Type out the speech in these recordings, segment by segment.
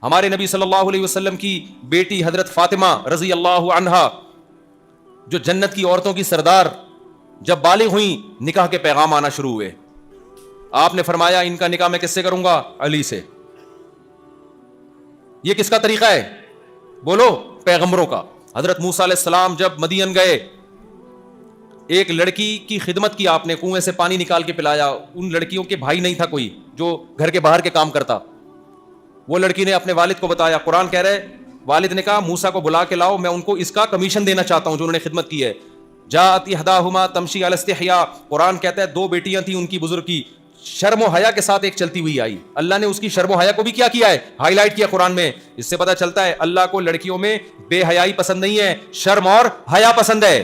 ہمارے نبی صلی اللہ علیہ وسلم کی بیٹی حضرت فاطمہ رضی اللہ عنہا جو جنت کی عورتوں کی سردار، جب بالغ ہوئیں نکاح کے پیغام آنا شروع ہوئے. آپ نے فرمایا ان کا نکاح میں کس سے کروں گا؟ علی سے. یہ کس کا طریقہ ہے؟ بولو، پیغمبروں کا. حضرت موسیٰ علیہ السلام جب مدین گئے، ایک لڑکی کی خدمت کی آپ نے، کنویں سے پانی نکال کے پلایا. ان لڑکیوں کے بھائی نہیں تھا کوئی جو گھر کے باہر کے کام کرتا. وہ لڑکی نے اپنے والد کو بتایا. قرآن کہہ رہے والد نے کہا موسیٰ کو بلا کے لاؤ، میں ان کو اس کا کمیشن دینا چاہتا ہوں جو انہوں نے خدمت کی ہے. جاءت احداہما تمشی علی استحیاء. قرآن کہتا ہے 2 بیٹیاں تھیں ان کی بزرگ کی، شرم و حیا کے ساتھ ایک چلتی ہوئی آئی. اللہ نے اس کی شرم و حیا کو بھی کیا کیا ہے؟ ہائی لائٹ کیا قرآن میں. اس سے پتہ چلتا ہے اللہ کو لڑکیوں میں بے حیائی پسند نہیں ہے، شرم اور حیا پسند ہے.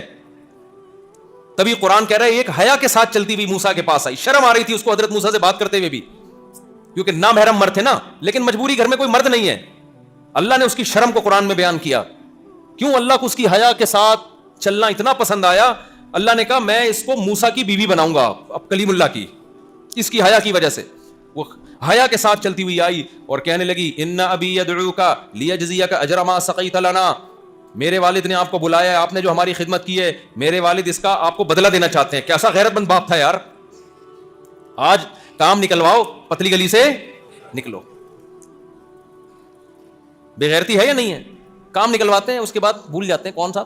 تبھی قرآن کہہ رہا ہے ایک حیا کے ساتھ چلتی ہوئی موسیٰ کے پاس آئی. شرم آ رہی تھی اس کو حضرت موسیٰ سے بات کرتے ہوئے بھی، کیونکہ نامحرم مرد تھے نا، لیکن مجبوری گھر میں کوئی مرد نہیں ہے. اللہ نے اس کی شرم کو قرآن میں بیان کیا. کیوں؟ اللہ کو اس کی حیا کے ساتھ چلنا اتنا پسند آیا. اللہ نے کہا میں اس کو موسیٰ کی بیوی بناؤں گا، اب کلیم اللہ کی، اس کی حیا کی وجہ سے. وہ حیا کے ساتھ چلتی ہوئی آئی اور کہنے لگی ان ابی یدعوک لیجزیک اجر ما سقیت لنا. میرے والد نے آپ کو بلایا ہے، آپ نے جو ہماری خدمت کی ہے، میرے والد اس کا آپ کو بدلہ دینا چاہتے ہیں. کیسا غیرت مند باپ تھا یار. آج کام نکلواؤ، پتلی گلی سے نکلو. بے غیرتی ہے یا نہیں ہے؟ کام نکلواتے ہیں، اس کے بعد بھول جاتے ہیں کون سا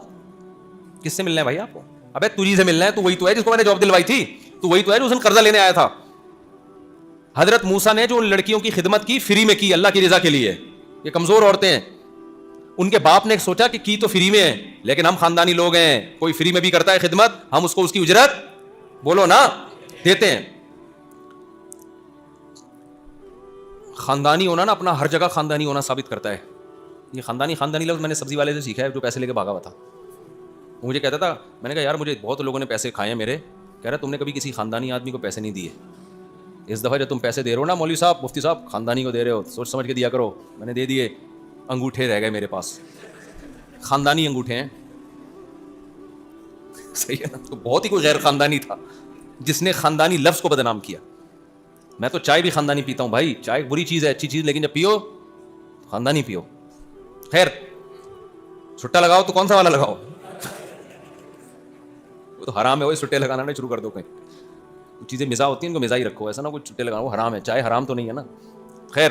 کس سے ملنا ہے بھائی آپ کو. ابے تجھی سے ملنا ہے، تو وہی تو ہے جس کو میں نے جاب دلوائی تھی، تو وہی تو ہے جو اس نے قرضہ لینے آیا تھا. حضرت موسیٰ نے جو ان لڑکیوں کی خدمت کی فری میں کی، اللہ کی رضا کے لیے. یہ کمزور عورتیں ہیں، ان کے باپ نے سوچا کہ کی تو فری میں ہے، لیکن ہم خاندانی لوگ ہیں، کوئی فری میں بھی کرتا ہے خدمت، ہم اس کو اس کی اجرت بولو نا دیتے ہیں. خاندانی ہونا نا، اپنا ہر جگہ خاندانی ہونا ثابت کرتا ہے. یہ خاندانی لفظ میں نے سبزی والے سے سیکھا ہے جو پیسے لے کے بھاگا ہوا تھا. وہ مجھے کہتا تھا، میں نے کہا یار مجھے بہت لوگوں نے پیسے کھائے ہیں میرے. کہہ رہا تم نے کبھی کسی خاندانی آدمی کو پیسے نہیں دیے. اس دفعہ جو تم پیسے دے رہے ہو نا مولوی صاحب، مفتی صاحب، خاندانی کو دے رہے ہو، سوچ سمجھ کے دیا کرو. میں نے دے دیے، انگوٹھے رہ گئے میرے پاس، خاندانی انگوٹھے ہیں. صحیح ہے نا. تو بہت ہی کوئی غیر خاندانی تھا جس نے خاندانی لفظ کو بدنام کیا. میں تو چائے بھی خاندانی پیتا ہوں بھائی. چائے بری چیز ہے، اچھی چیز، لیکن جب پیو خاندانی پیو. خیر چھٹا لگاؤ تو کون سا والا لگاؤ؟ وہ تو حرام ہے. وہی چھٹے لگانا نہیں شروع کر دو. کہیں چیزیں مزاح ہوتی ہیں ان کو مزاح ہی رکھو، ایسا نہ کوئی چھٹے لگانا، وہ حرام ہے. چائے حرام تو نہیں ہے نا. خیر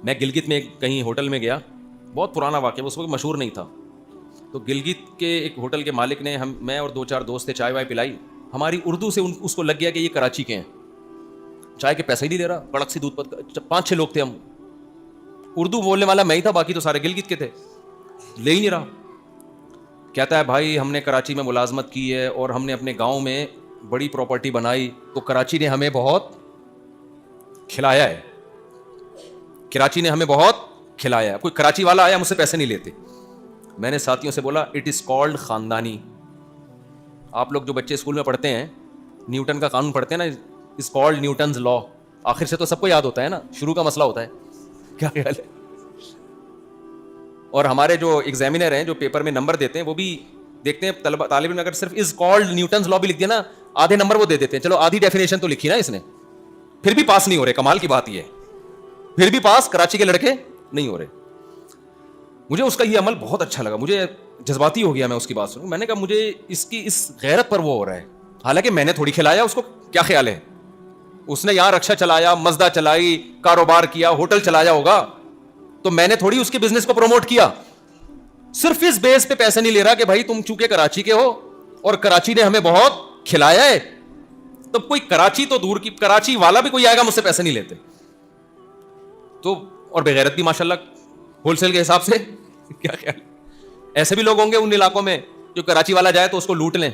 میں گلگت میں کہیں ہوٹل میں گیا، بہت پرانا واقعہ، اس وقت مشہور نہیں تھا. تو گلگت کے ایک ہوٹل کے مالک نے میں اور 2-4 دوست تھے، چائے وائے پلائی. ہماری اردو سے اس کو لگ گیا کہ یہ کراچی کے ہیں. چائے کے پیسے ہی نہیں دے رہا، کڑک سی دودھ پر. 5-6 لوگ تھے ہم، اردو بولنے والا میں ہی تھا، باقی تو سارے گلگت کے تھے. لے ہی نہیں رہا. کہتا ہے بھائی ہم نے کراچی میں ملازمت کی ہے اور ہم نے اپنے گاؤں میں بڑی پراپرٹی بنائی، تو کراچی نے ہمیں بہت کھلایا ہے. کراچی نے ہمیں بہت کھلایا ہے. کوئی کراچی والا آیا مجھ سے پیسے نہیں لیتے. میں نے ساتھیوں سے بولا اٹ از کالڈ خاندانی. آپ لوگ جو بچے اسکول میں پڑھتے ہیں، نیوٹن کا قانون پڑھتے ہیں نا، از کالڈ نیوٹنز لا. آخر سے تو سب کو یاد ہوتا ہے نا، شروع کا مسئلہ ہوتا ہے. کیا خیال ہے؟ اور ہمارے جو ایگزامینر ہیں جو پیپر میں نمبر دیتے ہیں، وہ بھی دیکھتے ہیں طالب علم اگر صرف از کالڈ نیوٹنز لا بھی لکھ دیا نا، آدھے نمبر وہ دے دیتے ہیں. چلو آدھی ڈیفینیشن تو لکھی نا اس نے، پھر بھی پاس نہیں ہو رہے. کمال کی بات یہ ہے، پھر بھی پاس کراچی کے لڑکے نہیں ہو رہے. مجھے اس کا یہ عمل بہت اچھا لگا، مجھے جذباتی ہو گیا میں اس کی بات سن. میں نے کہا مجھے اس کی اس غیرت پر وہ ہو رہا ہے. حالانکہ میں نے تھوڑی کھلایا اس کو، کیا خیال ہے؟ اس نے یہاں رکشا چلایا، مزدہ چلائی، کاروبار کیا، ہوٹل چلایا ہوگا، تو میں نے تھوڑی اس کے بزنس کو پروموٹ کیا. صرف اس بیس پہ پیسے نہیں لے رہا کہ بھائی تم چونکہ کراچی کے ہو اور کراچی نے ہمیں بہت کھلایا ہے. تب کوئی کراچی تو دور کی، کراچی والا بھی کوئی آئے گا مجھ سے پیسے نہیں لیتے. تو اور بغیرت بھی ماشاءاللہ ہول سیل کے حساب سے. کیا خیال؟ ایسے بھی لوگ ہوں گے ان علاقوں میں جو کراچی والا جائے تو اس کو لوٹ لیں.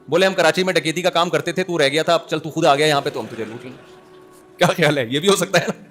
بولے ہم کراچی میں ڈکیتی کا کام کرتے تھے، تو رہ گیا تھا، اب چل تو خود آ گیا یہاں پہ تو ہم تجھے لوٹ لیں. کیا خیال ہے؟ یہ بھی ہو سکتا ہے نا.